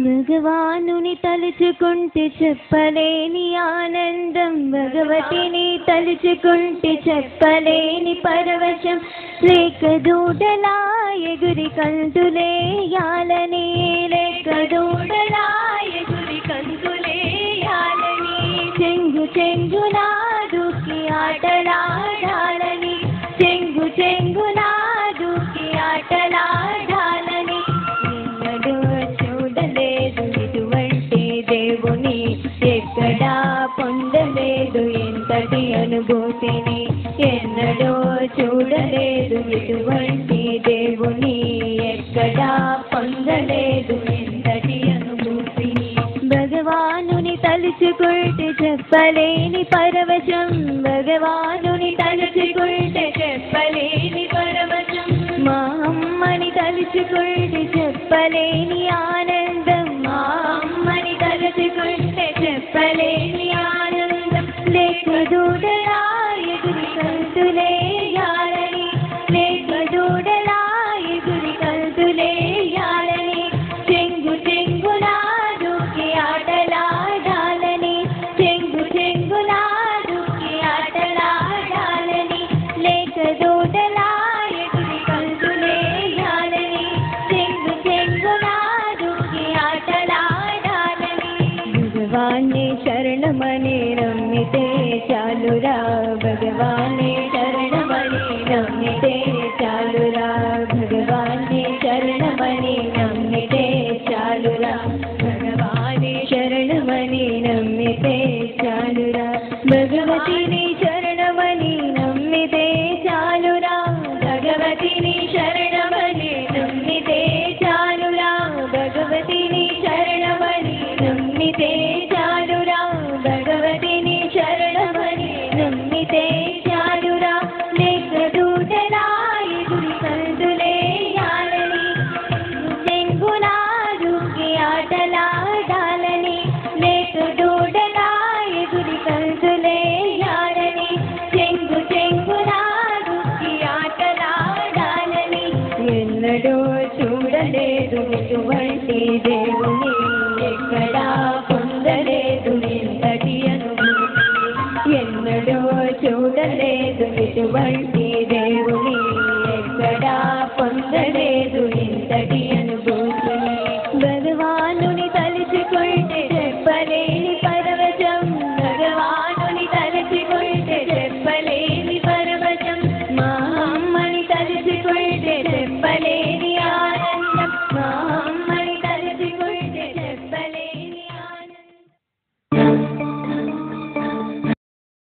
భగవానుని తలుచుకుంటే చెప్పలేని ఆనందం, భగవతిని తలుచుకుంటే చెప్పలేని పరవశం, లేక దూడలా ఎగురి కంతులేయాలని, లేక దూడలా ఎగురి కంతులేయాలని, చెంగు చెంగునా దూకి ఆటలాడాలని, చెంగు చెంగునా దూకి ఆటలాడాలని, నిన్నడు చూడలేదు ఇటువంటి దేవుని, ఎక్కడా పొందలేదు ఎంతటి అనుభూతిని, ఎన్నడూ చూడలేదు ఇటువంటి దేవుని, ఎక్కడా పొందలేదు ఎంతటి అనుభూతిని. భగవానుని తలుచుకుంటే చెప్పలేని పరవశం, భగవానుని తలుచుకుంటే చెప్పలేని పరవశం, మా అమ్మని తలుచుకుంటే చెప్పలేని ఆనందం, మా అమ్మని తలుచుకుంటే చెప్పలేని ఆనందం, లేక దూడలా ఎగురి కంతులేయాలని, లేక దూడలా ఎగురి కంతులేయాలని, చెంగు చెంగునా దూకి ఆటలాడాలని, చెంగు చెంగునా దూకి ఆటలాడాలని, లేక దూడలా ఎగురి కంతులేయాలని, చెంగు చెంగునా దూకి ఆటలాడాలని. భగవానే శరణమని నమ్మితే చాలురా, భగవానే శరణమని నమ్మితే చాలురా, భగవానే శరణమని నమ్మితే చాలురా, భగవానే శరణమని నమ్మితే చాలురా, భగవతిని శరణమని నమ్మితే చాలురా, భగవతిని శరణమని నమ్మితే చాలురా, భగవతిని శరణమని నమ్మితే చాలురా, భగవతిని శరణమని నమ్మితే చాలురా, లేక దూడలా ఎగురి కంతులేయాలని, చెంగునా దూకి ఆటలాడాలని, లేక దూడలా ఎగురి కంతులేయాలని, చెంగు చెంగునా దూకి ఆటలాడాలని, ఎన్నడూ చూడలేదు ఇటువంటి దేవుని, ఎక్కడా పొందలేదు ఎంతటి అనుభూతి, ఎన్నడూ చూడలేదు ఇటువంటి దేవుని, ఎక్కడా పొందలేదు ఎంతటి